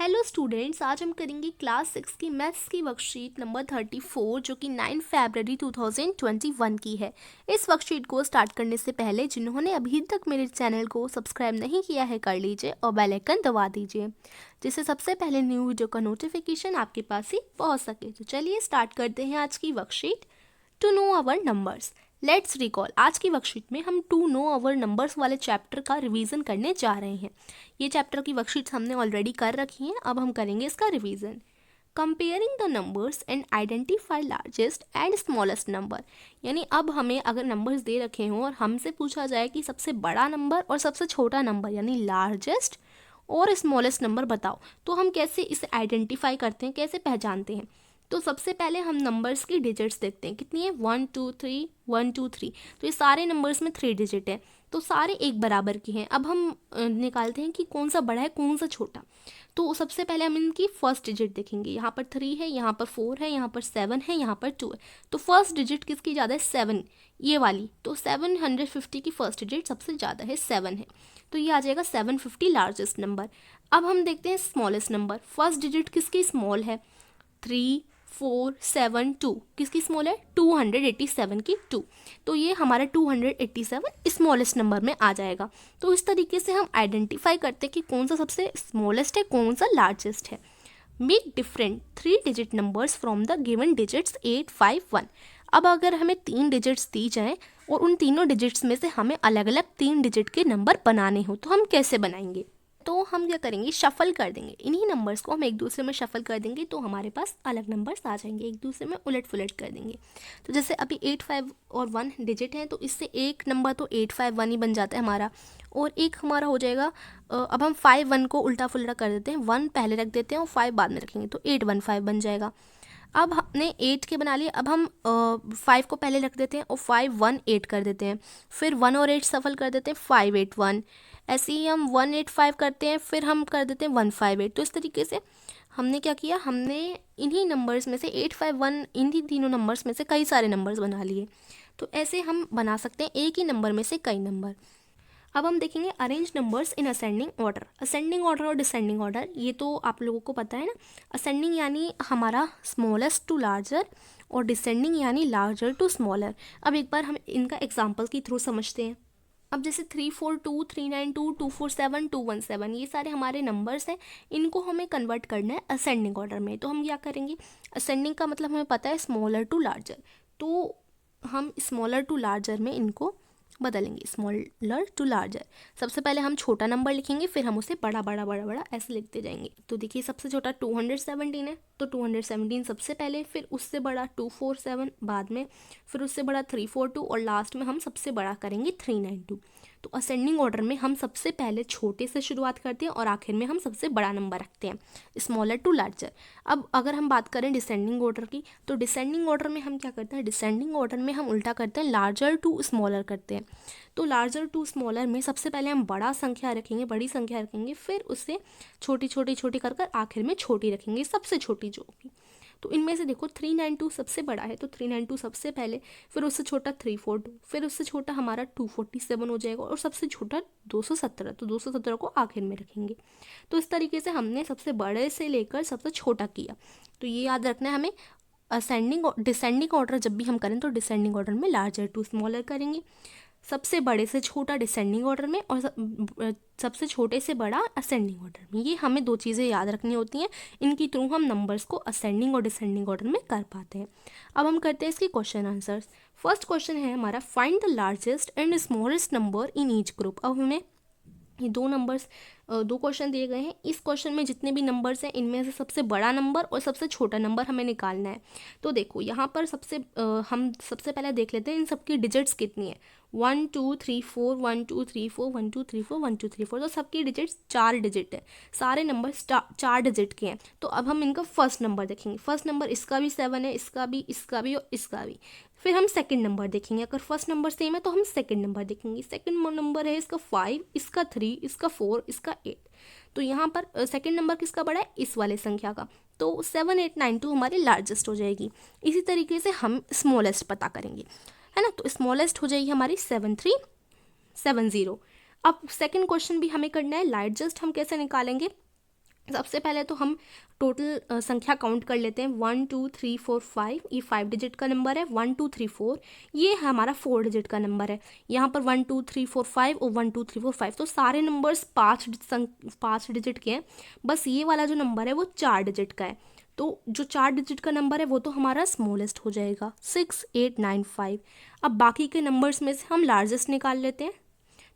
Hello students, आज हम करेंगे क्लास 6 की मैथ्स की वर्कशीट नंबर 34 जो कि 9 फरवरी 2021 की है। इस वर्कशीट को स्टार्ट करने से पहले जिन्होंने अभी तक मेरे चैनल को सब्सक्राइब नहीं किया है कर लीजिए और बेल आइकन दबा दीजिए, जिससे सबसे पहले न्यू वीडियो का नोटिफिकेशन आपके पास ही पहुंच सके। तो चलिए स्टार्ट करते हैं आज की worksheet. To know our numbers, let's recall. आज की वर्कशीट में हम टू नो आवर नंबर्स वाले चैप्टर का रिवीजन करने जा रहे हैं। ये चैप्टर की वर्कशीट्स हमने ऑलरेडी कर रखी हैं, अब हम करेंगे इसका revision. Comparing the numbers and identify largest and smallest number, यानी अब हमें अगर नंबर्स दे रखे हों और हमसे पूछा जाए कि सबसे बड़ा नंबर और सबसे छोटा नंबर यानी लार्जेस्ट और स्मॉलेस्ट नंबर बताओ, तो हम कैसे इसे आइडेंटिफाई करते हैं, कैसे पहचानते हैं। तो सबसे पहले हम नंबर्स की डिजिट्स देखते हैं, कितनी है 1 2 3 1 2 3। तो ये सारे नंबर्स में 3 डिजिट है, तो सारे एक बराबर के हैं। अब हम निकालते हैं कि कौन सा बड़ा है कौन सा छोटा। तो सबसे पहले हम इनकी फर्स्ट डिजिट देखेंगे। यहाँ पर 3 है, यहाँ पर 4 है, यहाँ पर 7 है, यहाँ पर 2 है। तो फर्स्ट डिजिट किसकी ज़्यादा है? 7, ये वाली। तो 750 की फर्स्ट डिजिट सबसे ज़्यादा है, 7 है। तो ये आ जाएगा 750 लार्जेस्ट नंबर। अब हम देखते हैं स्मॉलेस्ट नंबर। फर्स्ट डिजिट किसकी स्मॉल है? 3 4 7 2। किसकी स्मॉल है? 287 की 2। तो ये हमारा 287 स्मॉलेस्ट नंबर में आ जाएगा। तो इस तरीके से हम आइडेंटिफाई करते हैं कि कौन सा सबसे स्मॉलेस्ट है, कौन सा लार्जेस्ट है। Make different 3 digit numbers from the given digits 8 5 1। अब अगर हमें 3 डिजिट्स दी जाएं और उन तीनों डिजिट्स में से हमें अलग अलग 3 डिजिट के नंबर बनाने हो, तो हम कैसे बनाएंगे? तो हम क्या करेंगे, शफल कर देंगे। इन्हीं नंबर्स को हम एक दूसरे में शफल कर देंगे, तो हमारे पास अलग नंबर्स आ जाएंगे। एक दूसरे में उलट पुलट कर देंगे। तो जैसे अभी 8 5 और 1 डिजिट है, तो इससे एक नंबर तो 8 5 1 ही बन जाता है हमारा, और एक हमारा हो जाएगा। अब हम 5 1 को उल्टा फुल्टा कर देते हैं, 1 पहले रख देते हैं और 5 बाद में रखेंगे, तो 8 1 5 बन जाएगा। अब हमने 8 के बना लिए, अब हम 5 को पहले रख देते हैं और 5 1 8 कर देते हैं। फिर 1 और 8 सफल कर देते हैं, 5 8 1। ऐसे ही हम 1 8 5 करते हैं, फिर हम कर देते हैं 1 5 8। तो इस तरीके से हमने क्या किया, हमने इन्हीं नंबर्स में से 8 5 1, इन्हीं तीनों नंबर्स में से कई सारे नंबर्स बना लिए। तो ऐसे हम बना सकते हैं एक ही नंबर में से कई नंबर। अब हम देखेंगे arrange numbers in ascending order. Ascending order और डिसेंडिंग ऑर्डर ये तो आप लोगों को पता है ना। असेंडिंग यानी हमारा स्मॉलेस्ट टू लार्जर और डिसेंडिंग यानी लार्जर टू स्मॉलर। अब एक बार हम इनका एग्जांपल के थ्रू समझते हैं। अब जैसे 342 392 247 217 ये सारे हमारे नंबर्स हैं, इनको हमें कन्वर्ट करना है असेंडिंग ऑर्डर में। तो हम क्या करेंगे, असेंडिंग का मतलब हमें पता है स्मॉलर टू लार्जर, तो हम स्मॉलर टू लार्जर में इनको बदलेंगे, स्मॉलर टू लार्जर। सबसे पहले हम छोटा नंबर लिखेंगे, फिर हम उसे बड़ा बड़ा बड़ा बड़ा ऐसे लिखते जाएंगे। तो देखिए सबसे छोटा 217 है, तो 217 सबसे पहले, फिर उससे बड़ा 247 बाद में, फिर उससे बड़ा 342 और लास्ट में हम सबसे बड़ा करेंगे 392। तो असेंडिंग ऑर्डर में हम सबसे पहले छोटे से शुरुआत करते हैं और आखिर में हम सबसे बड़ा नंबर रखते हैं, स्मॉलर टू लार्जर। अब अगर हम बात करें डिसेंडिंग ऑर्डर की, तो डिसेंडिंग ऑर्डर में हम क्या करते हैं, डिसेंडिंग ऑर्डर में हम उल्टा करते हैं, लार्जर टू स्मॉलर करते हैं। तो लार्जर टू स्मॉलर में सबसे पहले हम बड़ा संख्या रखेंगे, बड़ी संख्या रखेंगे, फिर उससे छोटी छोटी छोटी कर कर आखिर में छोटी रखेंगे, सबसे छोटी जो होगी। तो इनमें से देखो 392 सबसे बड़ा है, तो 392 सबसे पहले, फिर उससे छोटा 342, फिर उससे छोटा हमारा 247 हो जाएगा और सबसे छोटा 217, तो 217 को आखिर में रखेंगे। तो इस तरीके से हमने सबसे बड़े से लेकर सबसे छोटा किया। तो ये याद रखना है हमें। असेंडिंग डिसेंडिंग ऑर्डर जब भी हम करें तो डिसेंडिंग ऑर्डर में लार्जर टू स्मॉलर करेंगे, सबसे बड़े से छोटा डिसेंडिंग ऑर्डर में और सबसे छोटे से बड़ा असेंडिंग ऑर्डर में। ये हमें दो चीज़ें याद रखनी होती हैं, इनकी थ्रू हम नंबर्स को असेंडिंग और डिसेंडिंग ऑर्डर में कर पाते हैं। अब हम करते हैं इसके क्वेश्चन आंसर्स। फर्स्ट क्वेश्चन है हमारा, find the largest and smallest number in each group. अब हमें ये दो क्वेश्चन दिए गए हैं। इस क्वेश्चन में जितने भी नंबर्स हैं इनमें से सबसे बड़ा नंबर और सबसे छोटा नंबर हमें निकालना है। तो देखो यहाँ पर हम सबसे पहले देख लेते हैं इन सबकी डिजिट्स कितनी है। 1 2 3 4 1 2 3 4 1 2 3 4 1 2 3 4। तो सबकी डिजिट्स 4 डिजिट है, सारे नंबर 4 डिजिट के हैं। तो अब हम इनका फर्स्ट नंबर देखेंगे। फर्स्ट नंबर इसका भी 7 है, इसका भी, इसका भी और इसका भी। फिर हम सेकंड नंबर देखेंगे, अगर फर्स्ट नंबर सेम है तो हम सेकंड नंबर देखेंगे। सेकंड नंबर है इसका 5, इसका 3, इसका 4, इसका 8। तो यहाँ पर सेकंड नंबर किसका बड़ा है? इस वाले संख्या का। तो 7 8 9 2 हमारी लार्जेस्ट हो जाएगी। इसी तरीके से हम स्मॉलेस्ट पता करेंगे, है ना। तो स्मॉलेस्ट हो जाएगी हमारी 7370। अब सेकंड क्वेश्चन भी हमें करना है, लार्जेस्ट हम कैसे निकालेंगे? सबसे पहले तो हम टोटल संख्या काउंट कर लेते हैं 1 2 3 4 5। ये 5 डिजिट का नंबर है। 1 2 3 4 ये हमारा 4 डिजिट का नंबर है। यहाँ पर 1 2 3 4 5 और 1 2 3 4 5, तो सारे नंबर्स 5 डिजिट के हैं। बस ये वाला जो नंबर है वो 4 डिजिट का है। तो जो 4 डिजिट का नंबर है वो तो हमारा स्मॉलेस्ट हो जाएगा 6 8 9 5। अब बाकी के नंबर्स में से हम लार्जेस्ट निकाल लेते हैं।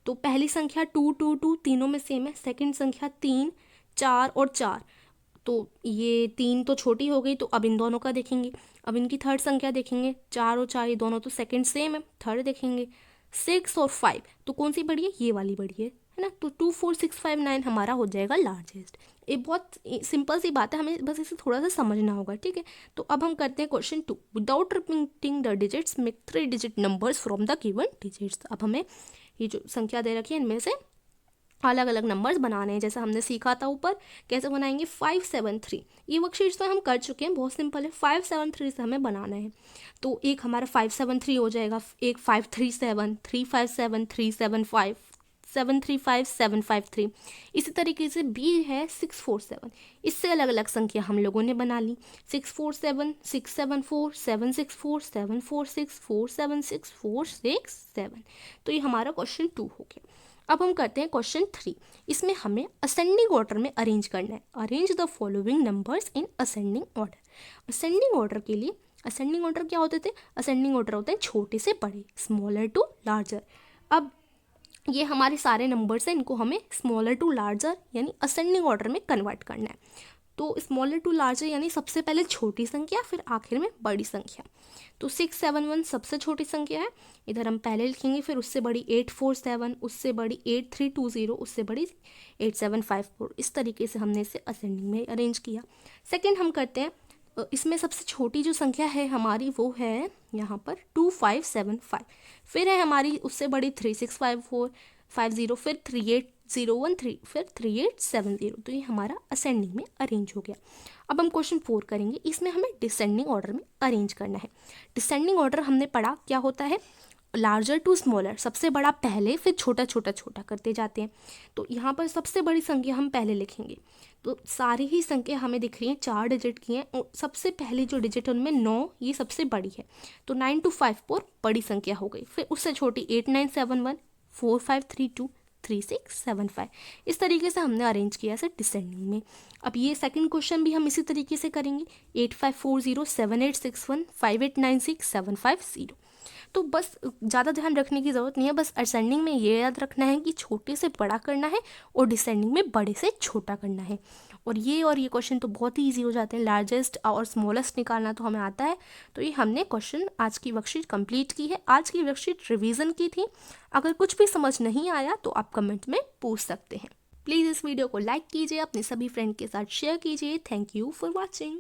तो पहली संख्या 2 2 2 तीनों में सेम है। सेकंड संख्या 3 4 और 4, तो ये 3 तो छोटी हो गई, तो अब इन दोनों का देखेंगे। अब इनकी थर्ड संख्या देखेंगे, 4 और 4 ये दोनों तो सेकंड सेम है, थर्ड देखेंगे। 6 और 5, तो कौन सी बड़ी है? ये वाली बड़ी है ना। तो 2 4 6 5 9 हमारा हो जाएगा लार्जेस्ट। ये बहुत सिंपल सी बात है, हमें बस इसे थोड़ा सा समझना होगा, ठीक है। तो अब हम करते हैं question 2। Without repeating the digits make 3 digit numbers from the given digits. अब हमें ये जो संख्या दे रखी है इनमें से अलग अलग नंबर्स बनाने हैं, जैसा हमने सीखा था ऊपर। कैसे बनाएंगे? 5 7 3। ये वर्कशीट्स तो हम कर चुके हैं, बहुत सिंपल है। 5 7 3 से हमें बनाना है। तो एक हमारा 5 7 3 हो जाएगा, एक 5 3 7 3 5 7 3 7 5 7 3 5 7 5 3। इसी तरीके से बी है 6 4 7। इससे अलग अलग संख्या हम लोगों ने बना ली। 6 4 7 6 7 4 7 6 4 7 4 6 4 7 6 4 6 7। तो ये हमारा क्वेश्चन 2 हो गया। अब हम करते हैं क्वेश्चन 3। इसमें हमें असेंडिंग ऑर्डर में अरेंज करना है। Arrange the following numbers in ascending order. Ascending order के लिए, असेंडिंग ऑर्डर क्या होते थे? असेंडिंग ऑर्डर होते हैं छोटे से बड़े, स्मॉलर टू लार्जर। अब ये हमारे सारे नंबर्स हैं, इनको हमें स्मॉलर टू लार्जर यानी असेंडिंग ऑर्डर में कन्वर्ट करना है। तो स्मॉलर टू लार्जर यानी सबसे पहले छोटी संख्या, फिर आखिर में बड़ी संख्या। तो 6 7 1 सबसे छोटी संख्या है, इधर हम पहले लिखेंगे। फिर उससे बड़ी 8 4 7, उससे बड़ी 8 3 2 0, उससे बड़ी 8 7 5 4। इस तरीके से हमने इसे असेंडिंग में अरेंज किया। सेकेंड हम करते हैं, इसमें सबसे छोटी जो संख्या है हमारी वो है यहाँ पर 2 5 7 5। फिर है हमारी उससे बड़ी 3 6 5 4 5 0, फिर 3 8 0 1 3, फिर 3 8 7 0। तो ये हमारा असेंडिंग में अरेंज हो गया। अब हम क्वेश्चन 4 करेंगे। इसमें हमें डिसेंडिंग ऑर्डर में अरेंज करना है। डिसेंडिंग ऑर्डर हमने पढ़ा क्या होता है? लार्जर टू स्मॉलर, सबसे बड़ा पहले, फिर छोटा छोटा छोटा करते जाते हैं। तो यहाँ पर सबसे बड़ी संख्या हम पहले लिखेंगे। तो सारी ही संख्या हमें दिख रही हैं 4 डिजिट की हैं, और सबसे पहली जो डिजिट उनमें 9, ये सबसे बड़ी है। तो 9 2 5 4 बड़ी संख्या हो गई। फिर उससे छोटी 8 9 7 1 4 5 3 2 3 6 7 5। इस तरीके से हमने अरेंज किया इसे डिसेंडिंग में। अब ये सेकंड क्वेश्चन भी हम इसी तरीके से करेंगे। 8 5 4 0 7 8 6 1 5 8 9 6 7 5 0। तो बस ज़्यादा ध्यान रखने की ज़रूरत नहीं है, बस असेंडिंग में ये याद रखना है कि छोटे से बड़ा करना है और डिसेंडिंग में बड़े से छोटा करना है। और ये क्वेश्चन तो बहुत ही ईजी हो जाते हैं। लार्जेस्ट और स्मॉलेस्ट निकालना तो हमें आता है। तो ये हमने क्वेश्चन आज की वर्कशीट कंप्लीट की है। आज की वर्कशीट रिवीजन की थी। अगर कुछ भी समझ नहीं आया तो आप कमेंट में पूछ सकते हैं। प्लीज़ इस वीडियो को लाइक कीजिए, अपने सभी फ्रेंड के साथ शेयर कीजिए। Thank you for watching.